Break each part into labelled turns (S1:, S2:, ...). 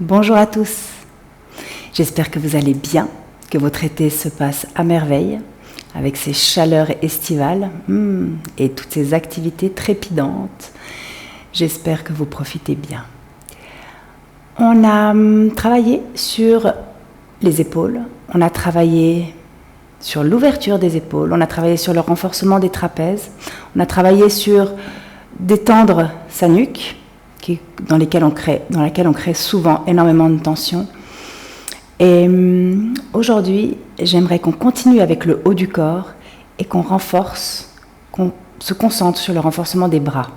S1: Bonjour à tous, j'espère que vous allez bien, que votre été se passe à merveille, avec ses chaleurs estivales et toutes ces activités trépidantes. J'espère que vous profitez bien. On a travaillé sur les épaules, on a travaillé sur l'ouverture des épaules, on a travaillé sur le renforcement des trapèzes, on a travaillé sur détendre sa nuque, dans laquelle on crée souvent énormément de tension. Et aujourd'hui, j'aimerais qu'on continue avec le haut du corps et qu'on se concentre sur le renforcement des bras.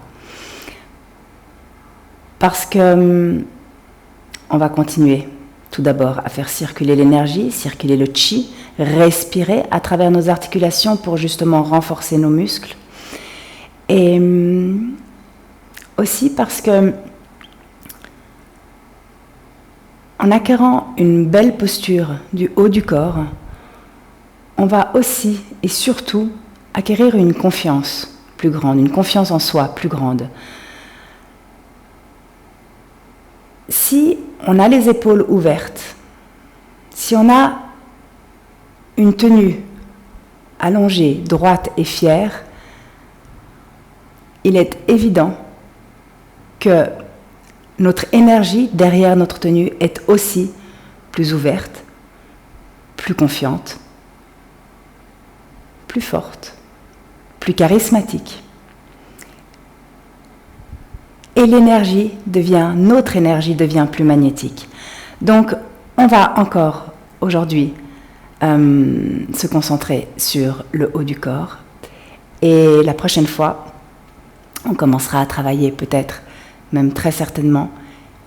S1: Parce que on va continuer tout d'abord à faire circuler l'énergie, circuler le chi, respirer à travers nos articulations pour justement renforcer nos muscles. Et aussi parce que en acquérant une belle posture du haut du corps, on va aussi et surtout acquérir une confiance plus grande, une confiance en soi plus grande. Si on a les épaules ouvertes, si on a une tenue allongée, droite et fière, il est évident que notre énergie derrière notre tenue est aussi plus ouverte, plus confiante, plus forte, plus charismatique. Et notre énergie devient plus magnétique. Donc, on va encore aujourd'hui se concentrer sur le haut du corps. Et la prochaine fois, on commencera à travailler peut-être, même très certainement,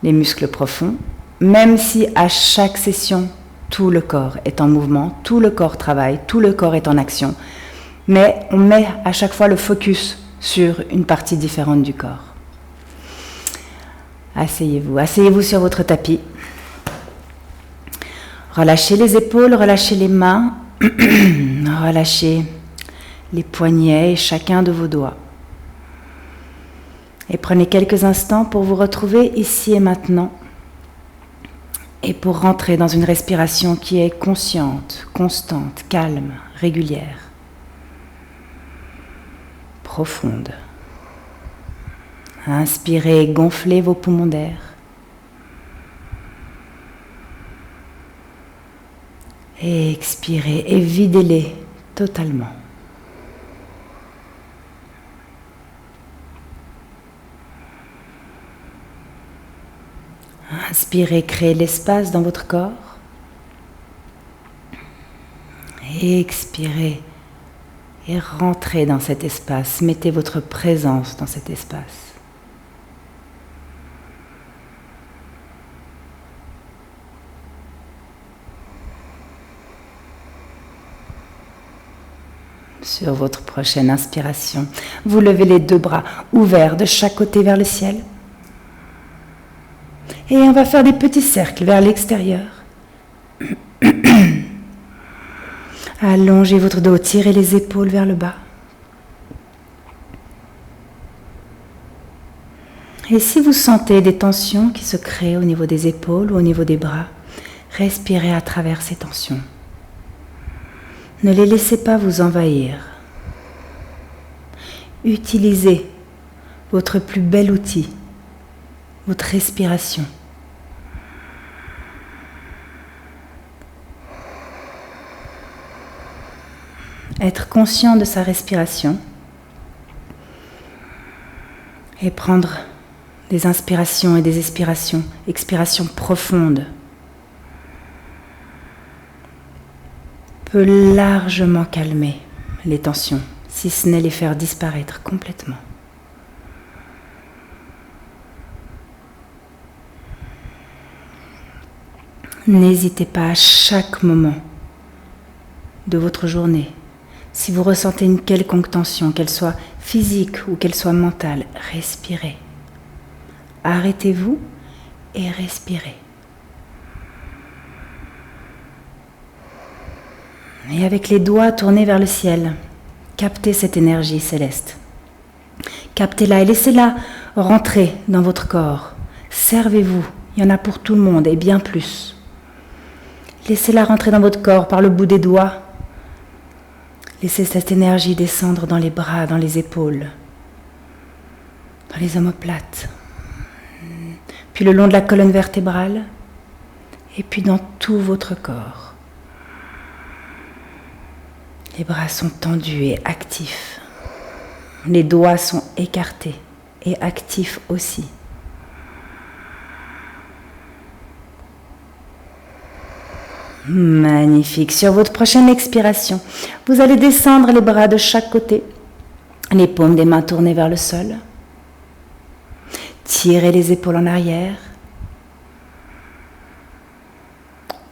S1: les muscles profonds, même si à chaque session, tout le corps est en mouvement, tout le corps travaille, tout le corps est en action, mais on met à chaque fois le focus sur une partie différente du corps. Asseyez-vous sur votre tapis. Relâchez les épaules, relâchez les mains, relâchez les poignets et chacun de vos doigts. Et prenez quelques instants pour vous retrouver ici et maintenant et pour rentrer dans une respiration qui est consciente, constante, calme, régulière, profonde. Inspirez, gonflez vos poumons d'air. Et expirez et videz-les totalement. Inspirez, créez l'espace dans votre corps. Et expirez et rentrez dans cet espace. Mettez votre présence dans cet espace. Sur votre prochaine inspiration, vous levez les deux bras ouverts de chaque côté vers le ciel. Et on va faire des petits cercles vers l'extérieur. Allongez votre dos, tirez les épaules vers le bas. Et si vous sentez des tensions qui se créent au niveau des épaules ou au niveau des bras, respirez à travers ces tensions. Ne les laissez pas vous envahir. Utilisez votre plus bel outil, votre respiration. Être conscient de sa respiration et prendre des inspirations et des expirations profondes peut largement calmer les tensions, si ce n'est les faire disparaître complètement. N'hésitez pas à chaque moment de votre journée, si vous ressentez une quelconque tension, qu'elle soit physique ou qu'elle soit mentale, respirez. Arrêtez-vous et respirez. Et avec les doigts tournés vers le ciel, captez cette énergie céleste. Captez-la et laissez-la rentrer dans votre corps. Servez-vous Il y en a pour tout le monde et bien plus. Laissez-la rentrer dans votre corps par le bout des doigts. Laissez cette énergie descendre dans les bras, dans les épaules, dans les omoplates, puis le long de la colonne vertébrale, et puis dans tout votre corps. Les bras sont tendus et actifs. Les doigts sont écartés et actifs aussi. Magnifique. Sur votre prochaine expiration, vous allez descendre les bras de chaque côté, les paumes des mains tournées vers le sol. Tirez les épaules en arrière.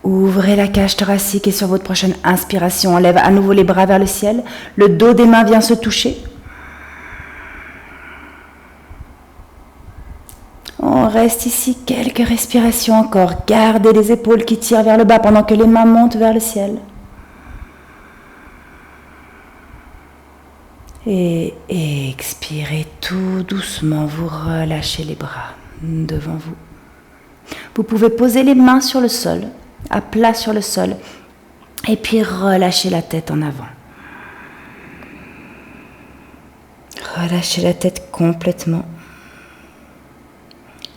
S1: Ouvrez la cage thoracique et sur votre prochaine inspiration, on lève à nouveau les bras vers le ciel. Le dos des mains vient se toucher. On reste ici quelques respirations encore. Gardez les épaules qui tirent vers le bas pendant que les mains montent vers le ciel. Et expirez tout doucement. Vous relâchez les bras devant vous. Vous pouvez poser les mains sur le sol, à plat sur le sol, et puis relâchez la tête en avant. Relâchez la tête complètement.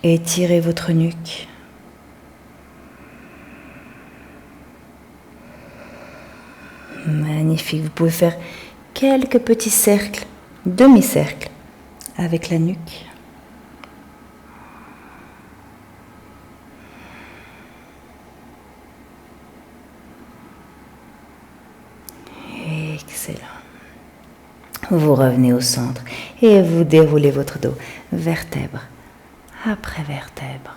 S1: Étirez votre nuque. Magnifique. Vous pouvez faire quelques petits cercles, demi-cercles, avec la nuque. Excellent. Vous revenez au centre et vous déroulez votre dos, vertèbre après vertèbre.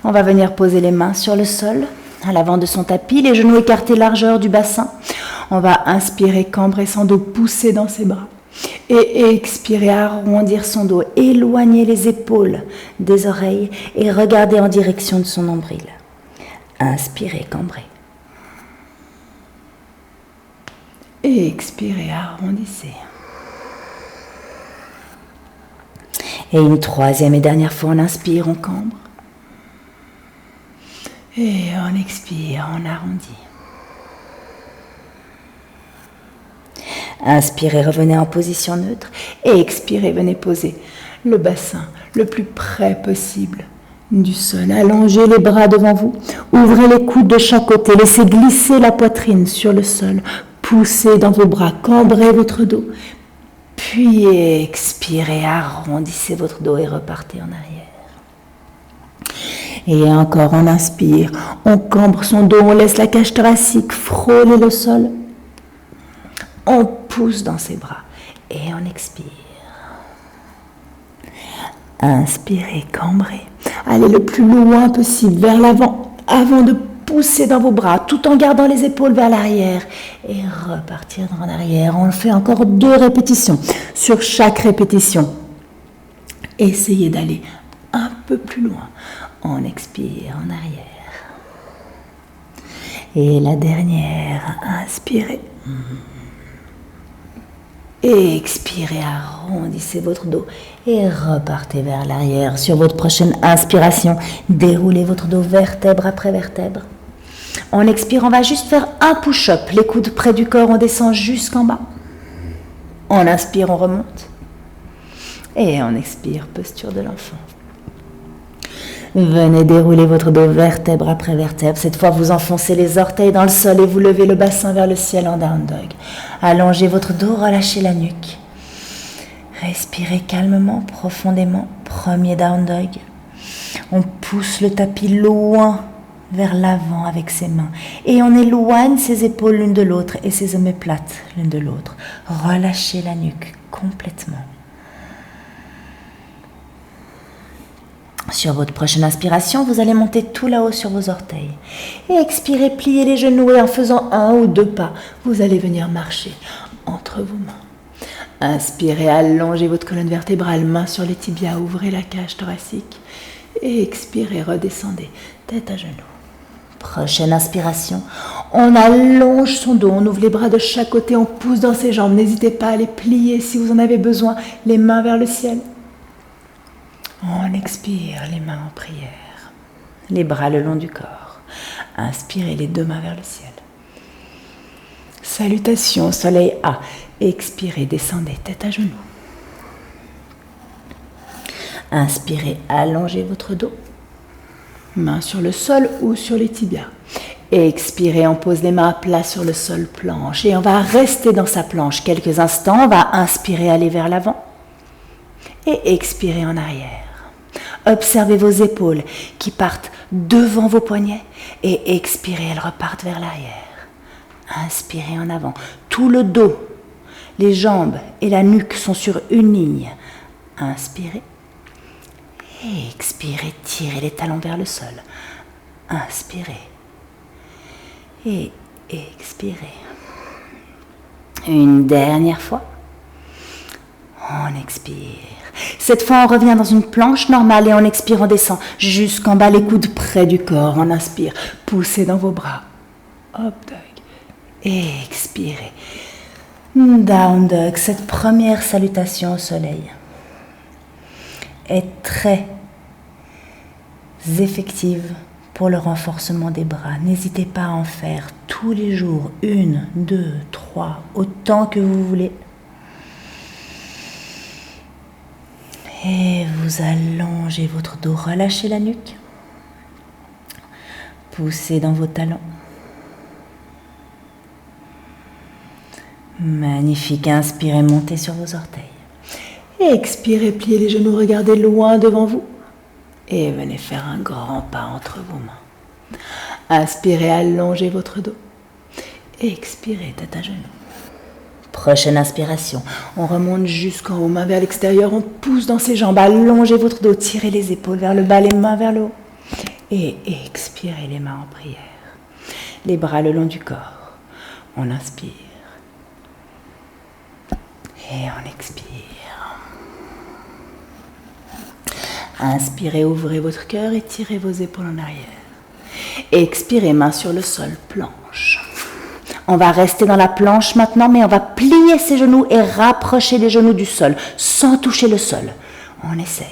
S1: On va venir poser les mains sur le sol, à l'avant de son tapis, les genoux écartés largeur du bassin. On va inspirer, cambrer son dos, pousser dans ses bras. Et expirer, arrondir son dos, éloigner les épaules des oreilles et regarder en direction de son nombril. Inspirez, cambrez. Et expirez, arrondissez. Et une troisième et dernière fois, on inspire, on cambre. Et on expire, on arrondit. Inspirez, revenez en position neutre. Et expirez, venez poser le bassin le plus près possible du sol. Allongez les bras devant vous. Ouvrez les coudes de chaque côté. Laissez glisser la poitrine sur le sol. Poussez dans vos bras, cambrez votre dos. Puis expirez, arrondissez votre dos et repartez en arrière. Et encore, on inspire, on cambre son dos, on laisse la cage thoracique frôler le sol. On pousse dans ses bras et on expire. Inspirez, cambrez. Allez le plus loin possible vers l'avant avant de pousser dans vos bras tout en gardant les épaules vers l'arrière et repartir en arrière. On fait encore 2 répétitions. Sur chaque répétition, essayez d'aller un peu plus loin. On expire en arrière. Et la dernière, inspirez. Et expirez, arrondissez votre dos et repartez vers l'arrière. Sur votre prochaine inspiration, déroulez votre dos vertèbre après vertèbre. On expire, on va juste faire un push-up. Les coudes près du corps, on descend jusqu'en bas. On inspire, on remonte. Et on expire, posture de l'enfant. Venez dérouler votre dos vertèbre après vertèbre. Cette fois, vous enfoncez les orteils dans le sol et vous levez le bassin vers le ciel en down dog. Allongez votre dos, relâchez la nuque. Respirez calmement, profondément. Premier down dog. On pousse le tapis loin vers l'avant avec ses mains. Et on éloigne ses épaules l'une de l'autre et ses omoplates l'une de l'autre. Relâchez la nuque complètement. Sur votre prochaine inspiration, vous allez monter tout là-haut sur vos orteils. Et expirez, pliez les genoux et en faisant 1 ou 2 pas, vous allez venir marcher entre vos mains. Inspirez, allongez votre colonne vertébrale, main sur les tibias, ouvrez la cage thoracique. Et expirez, redescendez, tête à genoux. Prochaine inspiration, on allonge son dos, on ouvre les bras de chaque côté, on pousse dans ses jambes. N'hésitez pas à les plier si vous en avez besoin, les mains vers le ciel. On expire, les mains en prière. Les bras le long du corps. Inspirez les deux mains vers le ciel. Salutations, soleil A. Expirez, descendez, tête à genoux. Inspirez, allongez votre dos. Mains sur le sol ou sur les tibias. Expirez, on pose les mains à plat sur le sol planche. Et on va rester dans sa planche quelques instants. On va inspirer, aller vers l'avant. Et expirer en arrière. Observez vos épaules qui partent devant vos poignets. Et expirez, elles repartent vers l'arrière. Inspirez en avant. Tout le dos, les jambes et la nuque sont sur une ligne. Inspirez. Et expirez, tirez les talons vers le sol. Inspirez. Et expirez. Une dernière fois. On expire. Cette fois, on revient dans une planche normale et on expire, on descend jusqu'en bas, les coudes près du corps. On inspire. Poussez dans vos bras. Up dog. Et expirez. Down dog. Cette première salutation au soleil est très effective pour le renforcement des bras. N'hésitez pas à en faire tous les jours, 1, 2, 3, autant que vous voulez. Et vous allongez votre dos, relâchez la nuque. Poussez dans vos talons. Magnifique, inspirez, montez sur vos orteils. Et expirez, pliez les genoux, regardez loin devant vous. Et venez faire un grand pas entre vos mains. Inspirez, allongez votre dos. Expirez, tête à genoux. Prochaine inspiration, on remonte jusqu'en haut, main vers l'extérieur, on pousse dans ses jambes, allongez votre dos, tirez les épaules vers le bas, les mains vers le haut. Et expirez les mains en prière. Les bras le long du corps. On inspire. Et on expire. Inspirez, ouvrez votre cœur et tirez vos épaules en arrière. Expirez, main sur le sol, planche. On va rester dans la planche maintenant, mais on va plier ses genoux et rapprocher les genoux du sol, sans toucher le sol. On essaye.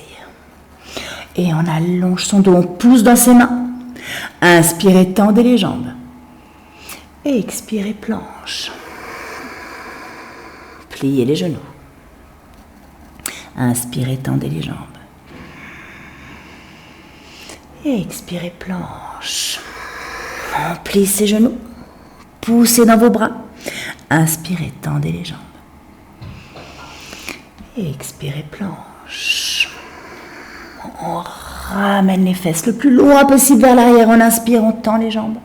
S1: Et on allonge son dos, on pousse dans ses mains. Inspirez, tendez les jambes. Et expirez, planche. Pliez les genoux. Inspirez, tendez les jambes. Et expirez, planche. On plie ses genoux. Poussez dans vos bras. Inspirez, tendez les jambes. Et expirez, planche. On ramène les fesses le plus loin possible vers l'arrière. On inspire, on tend les jambes.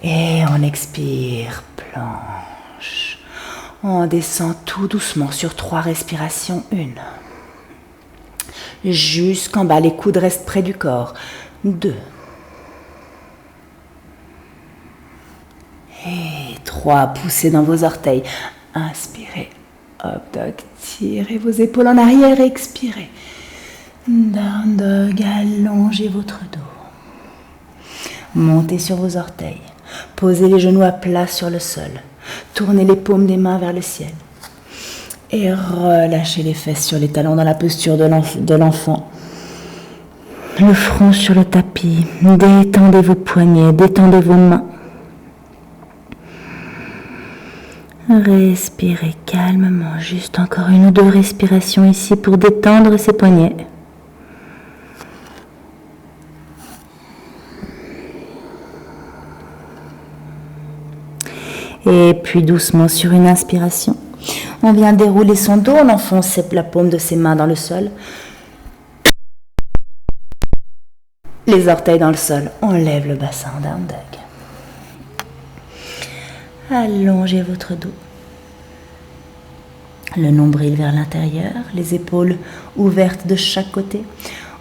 S1: Et on expire, planche. On descend tout doucement sur 3 respirations. 1. Jusqu'en bas, les coudes restent près du corps. 2. Et 3, poussez dans vos orteils. Inspirez, up dog, tirez vos épaules en arrière et expirez. Down dog, allongez votre dos. Montez sur vos orteils. Posez les genoux à plat sur le sol. Tournez les paumes des mains vers le ciel. Et relâchez les fesses sur les talons dans la posture de l'enfant. Le front sur le tapis. Détendez vos poignets, détendez vos mains. Respirez calmement, juste encore 1 ou 2 respirations ici pour détendre ses poignets. Et puis doucement sur une inspiration, on vient dérouler son dos, on enfonce la paume de ses mains dans le sol. Les orteils dans le sol, on lève le bassin, down dog. Allongez votre dos. Le nombril vers l'intérieur, les épaules ouvertes de chaque côté.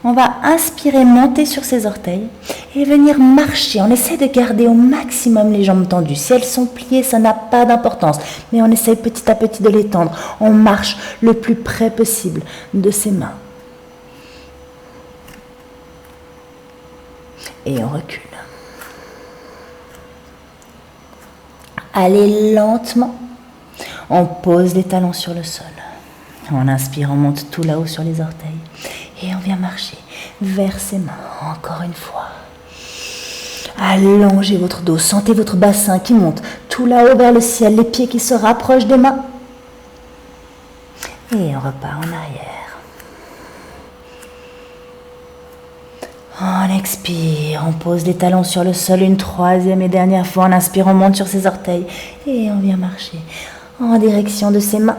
S1: On va inspirer, monter sur ses orteils et venir marcher. On essaie de garder au maximum les jambes tendues. Si elles sont pliées, ça n'a pas d'importance. Mais on essaie petit à petit de les tendre. On marche le plus près possible de ses mains. Et on recule. Allez lentement. On pose les talons sur le sol. On inspire, on monte tout là-haut sur les orteils. Et on vient marcher vers ses mains.
S2: Encore une fois. Allongez votre dos, sentez votre bassin qui monte tout là-haut vers le ciel, les pieds qui se rapprochent des mains. Et on repart en arrière. On expire, on pose les talons sur le sol une troisième et dernière fois. On inspire, on monte sur ses orteils et on vient marcher en direction de ses mains.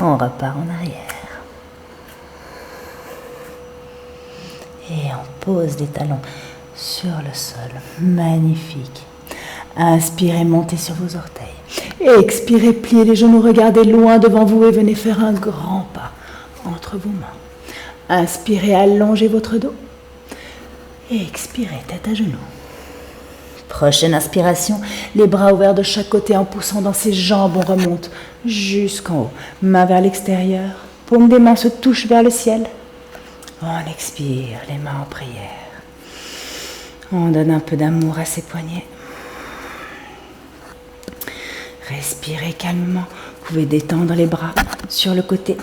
S2: On repart en arrière. Et on pose les talons sur le sol. Magnifique. Inspirez, montez sur vos orteils. Et expirez, pliez les genoux, regardez loin devant vous et venez faire un grand pas entre vos mains. Inspirez, allongez votre dos. Et expirez, tête à genoux. Prochaine inspiration, les bras ouverts de chaque côté en poussant dans ses jambes, on remonte jusqu'en haut. Main vers l'extérieur, paume des mains se touchent vers le ciel. On expire, les mains en prière. On donne un peu d'amour à ses poignets. Respirez calmement. Vous pouvez détendre les bras sur le côté.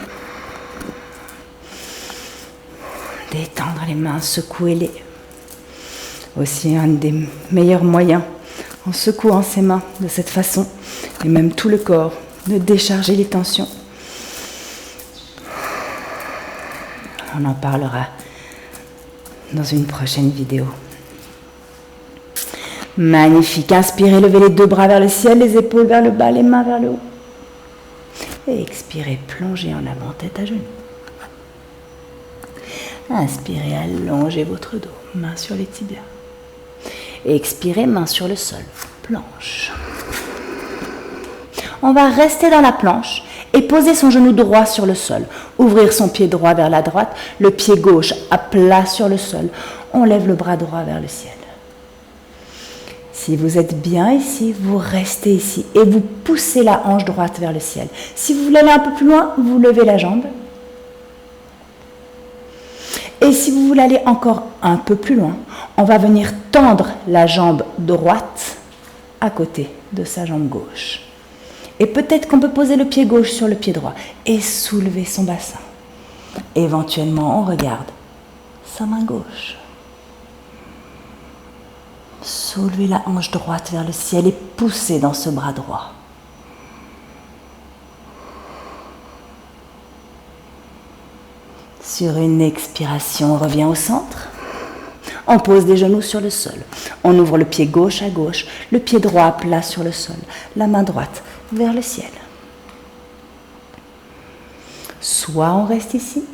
S2: Détendre les mains, secouez-les. Aussi un des meilleurs moyens, en secouant ses mains de cette façon, et même tout le corps, de décharger les tensions. On en parlera dans une prochaine vidéo. Magnifique. Inspirez, levez les deux bras vers le ciel, les épaules vers le bas, les mains vers le haut. Et expirez, plongez en avant, tête à genoux. Inspirez, allongez votre dos, main sur les tibias. Et expirez, main sur le sol, planche. On va rester dans la planche et poser son genou droit sur le sol. Ouvrir son pied droit vers la droite, le pied gauche à plat sur le sol. On lève le bras droit vers le ciel. Si vous êtes bien ici, vous restez ici et vous poussez la hanche droite vers le ciel. Si vous voulez aller un peu plus loin, vous levez la jambe. Et si vous voulez aller encore un peu plus loin, on va venir tendre la jambe droite à côté de sa jambe gauche. Et peut-être qu'on peut poser le pied gauche sur le pied droit et soulever son bassin. Éventuellement, on regarde sa main gauche. Soulevez la hanche droite vers le ciel et poussez dans ce bras droit. Sur une expiration, on revient au centre. On pose les genoux sur le sol. On ouvre le pied gauche à gauche, le pied droit plat sur le sol, la main droite vers le ciel. Soit on reste ici.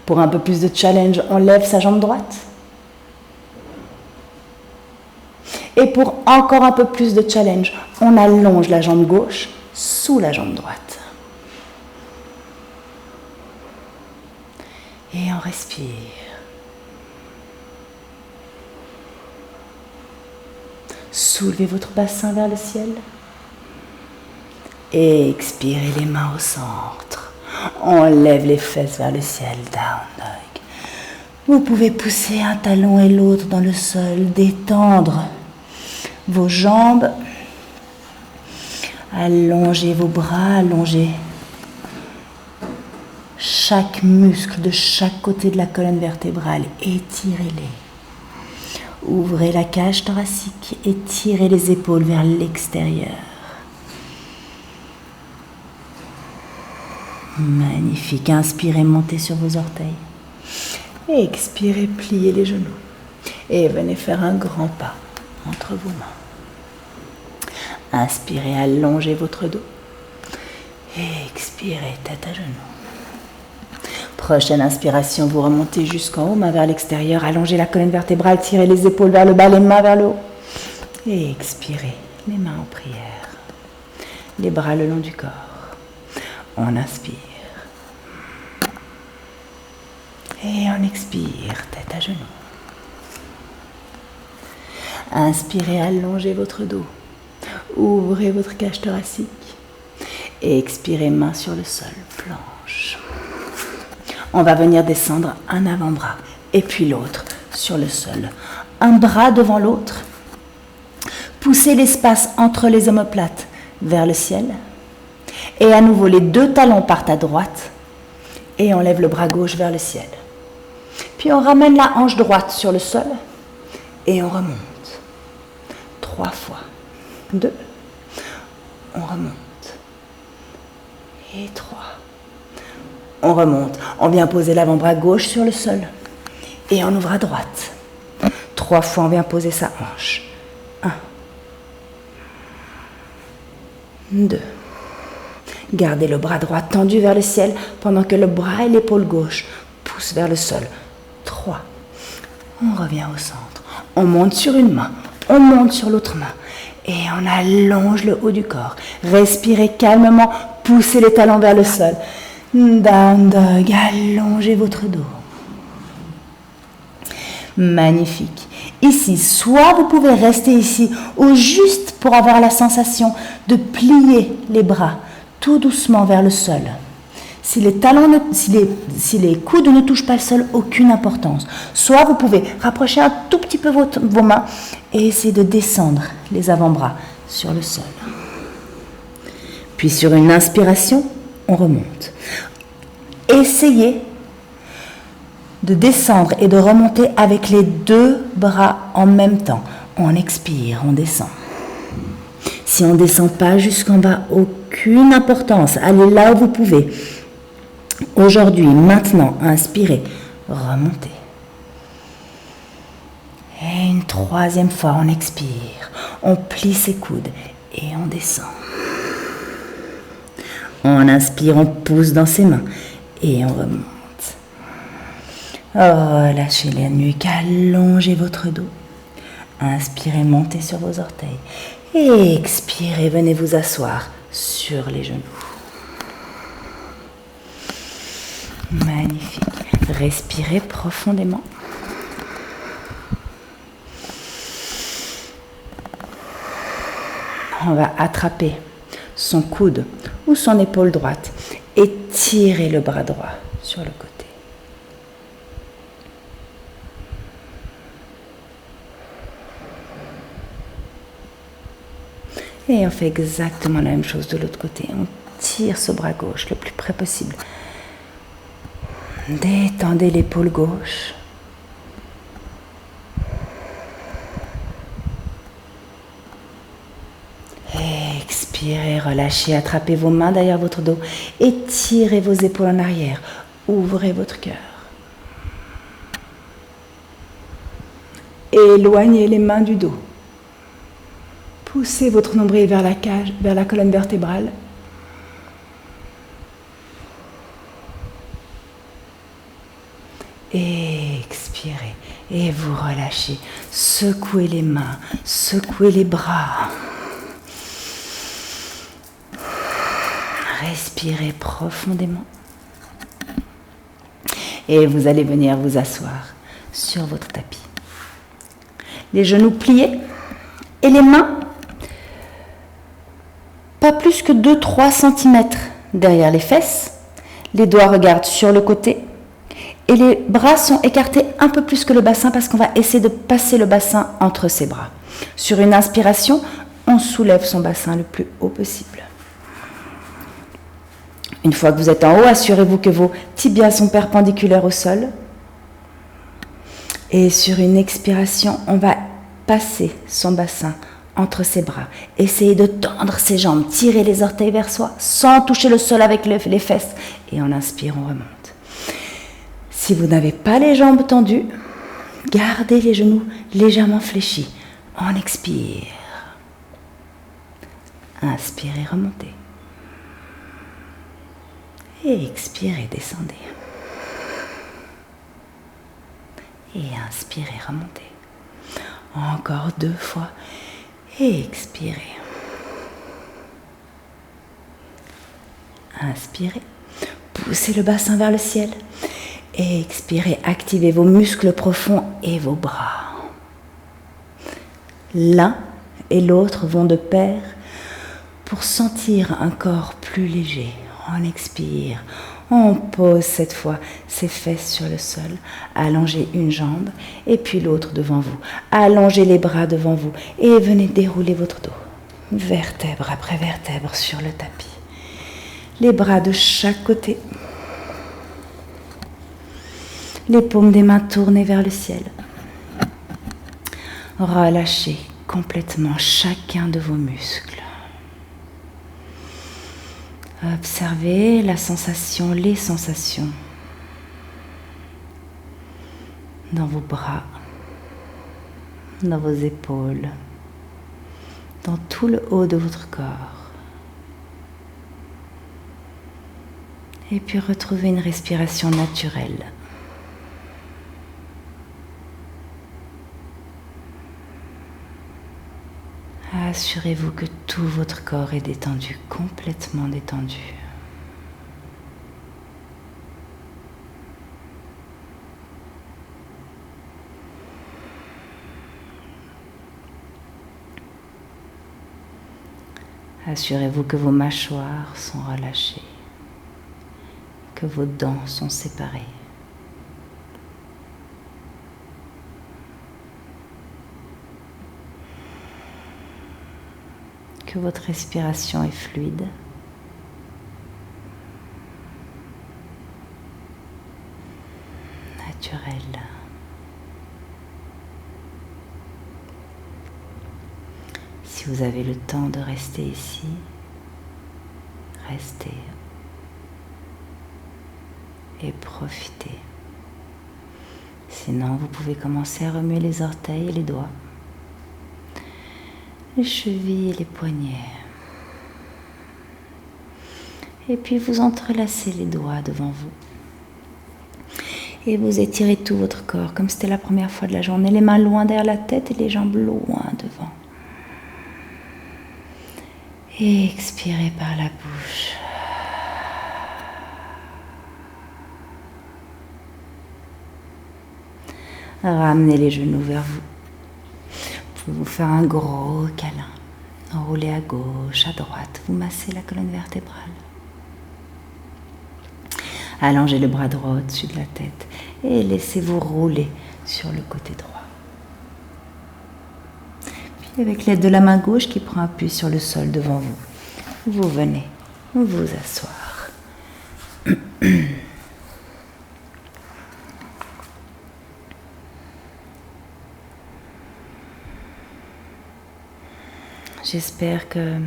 S2: Pour un peu plus de challenge, on lève sa jambe droite. Et pour encore un peu plus de challenge, on allonge la jambe gauche sous la jambe droite. Et on respire. Soulevez votre bassin vers le ciel. Et expirez les mains au centre. On lève les fesses vers le ciel, down dog. Vous pouvez pousser un talon et l'autre dans le sol, détendre vos jambes, allongez vos bras, allongez chaque muscle de chaque côté de la colonne vertébrale, étirez-les. Ouvrez la cage thoracique, étirez les épaules vers l'extérieur. Magnifique. Inspirez, montez sur vos orteils. Et expirez, pliez les genoux. Et venez faire un grand pas entre vos mains. Inspirez, allongez votre dos. Et expirez, tête à genoux. Prochaine inspiration, vous remontez jusqu'en haut, main vers l'extérieur, allongez la colonne vertébrale, tirez les épaules vers le bas, les mains vers le haut. Et expirez, les mains en prière. Les bras le long du corps. On inspire. Et on expire, tête à genoux. Inspirez, allongez votre dos. Ouvrez votre cage thoracique. Et expirez, main sur le sol, planche. On va venir descendre un avant-bras et puis l'autre sur le sol. Un bras devant l'autre. Poussez l'espace entre les omoplates vers le ciel. Et à nouveau, les 2 talons partent à droite et on lève le bras gauche vers le ciel. Puis on ramène la hanche droite sur le sol et on remonte. 3 fois. 2. On remonte. Et 3. On remonte. On vient poser l'avant-bras gauche sur le sol et on ouvre à droite. 3 fois, on vient poser sa hanche. 1. 2. Gardez le bras droit tendu vers le ciel pendant que le bras et l'épaule gauche poussent vers le sol. 3. On revient au centre. On monte sur une main. On monte sur l'autre main. Et on allonge le haut du corps. Respirez calmement. Poussez les talons vers le sol. Down dog. Allongez votre dos. Magnifique. Ici, soit vous pouvez rester ici ou juste pour avoir la sensation de plier les bras tout doucement vers le sol. Si les coudes ne touchent pas le sol, aucune importance. Soit vous pouvez rapprocher un tout petit peu vos mains et essayer de descendre les avant-bras sur le sol. Puis sur une inspiration, on remonte. Essayez de descendre et de remonter avec les 2 bras en même temps. On expire, on descend. Si on ne descend pas jusqu'en bas, aucune importance. Allez là où vous pouvez. Aujourd'hui, maintenant, inspirez, remontez. Et une 3e fois, on expire. On plie ses coudes et on descend. On inspire, on pousse dans ses mains et on remonte. Relâchez la nuque, allongez votre dos. Inspirez, montez sur vos orteils. Et expirez, venez vous asseoir sur les genoux. Magnifique. Respirez profondément. On va attraper son coude ou son épaule droite et tirer le bras droit sur le côté. Et on fait exactement la même chose de l'autre côté. On tire ce bras gauche le plus près possible. Détendez l'épaule gauche. Expirez, relâchez, attrapez vos mains derrière votre dos et tirez vos épaules en arrière. Ouvrez votre cœur. Éloignez les mains du dos. Poussez votre nombril vers la cage, vers la colonne vertébrale. Et expirez et vous relâchez. Secouez les mains, secouez les bras. Respirez profondément. Et vous allez venir vous asseoir sur votre tapis. Les genoux pliés et les mains pas plus que 2-3 cm derrière les fesses. Les doigts regardent sur le côté. Et les bras sont écartés un peu plus que le bassin parce qu'on va essayer de passer le bassin entre ses bras. Sur une inspiration, on soulève son bassin le plus haut possible. Une fois que vous êtes en haut, assurez-vous que vos tibias sont perpendiculaires au sol. Et sur une expiration, on va passer son bassin entre ses bras. Essayez de tendre ses jambes, tirer les orteils vers soi sans toucher le sol avec les fesses. Et en inspire, on remonte. Si vous n'avez pas les jambes tendues, gardez les genoux légèrement fléchis. On expire. Inspirez, remontez. Et expirez, descendez. Et inspirez, remontez. Encore 2 fois. Et expirez. Inspirez. Poussez le bassin vers le ciel. Et expirez, activez vos muscles profonds et vos bras. L'un et l'autre vont de pair pour sentir un corps plus léger. On expire, on pose cette fois ses fesses sur le sol, allongez une jambe et puis l'autre devant vous. Allongez les bras devant vous et venez dérouler votre dos, vertèbre après vertèbre sur le tapis.
S1: Les bras de chaque côté. Les paumes des mains tournées vers le ciel. Relâchez complètement chacun de vos muscles. Observez la sensation, les sensations dans vos bras, dans vos épaules, dans tout le haut de votre corps. Et puis retrouvez une respiration naturelle. Assurez-vous que tout votre corps est détendu, complètement détendu. Assurez-vous que vos mâchoires sont relâchées, que vos dents sont séparées. Que votre respiration est fluide. Naturelle. Si vous avez le temps de rester ici, restez et profitez. Sinon, vous pouvez commencer à remuer les orteils et les doigts, les chevilles et les poignets. Et puis vous entrelacez les doigts devant vous. Et vous étirez tout votre corps comme c'était la première fois de la journée. Les mains loin derrière la tête et les jambes loin devant. Et expirez par la bouche. Ramenez les genoux vers vous. Vous pouvez vous faire un gros câlin. Roulez à gauche, à droite. Vous massez la colonne vertébrale. Allongez le bras droit au-dessus de la tête et laissez-vous rouler sur le côté droit. Puis avec l'aide de la main gauche qui prend appui sur le sol devant vous, vous venez vous asseoir. J'espère que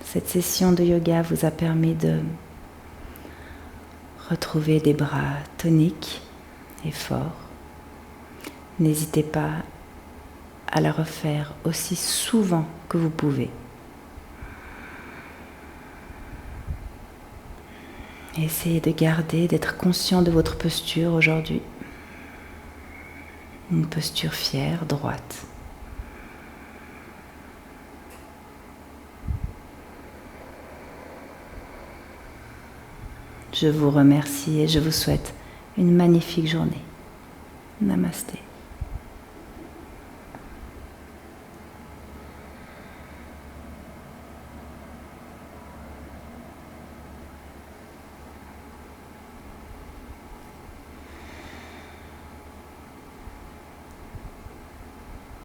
S1: cette session de yoga vous a permis de retrouver des bras toniques et forts. N'hésitez pas à la refaire aussi souvent que vous pouvez. Essayez de garder, d'être conscient de votre posture aujourd'hui. Une posture fière, droite. Je vous remercie et je vous souhaite une magnifique journée. Namasté.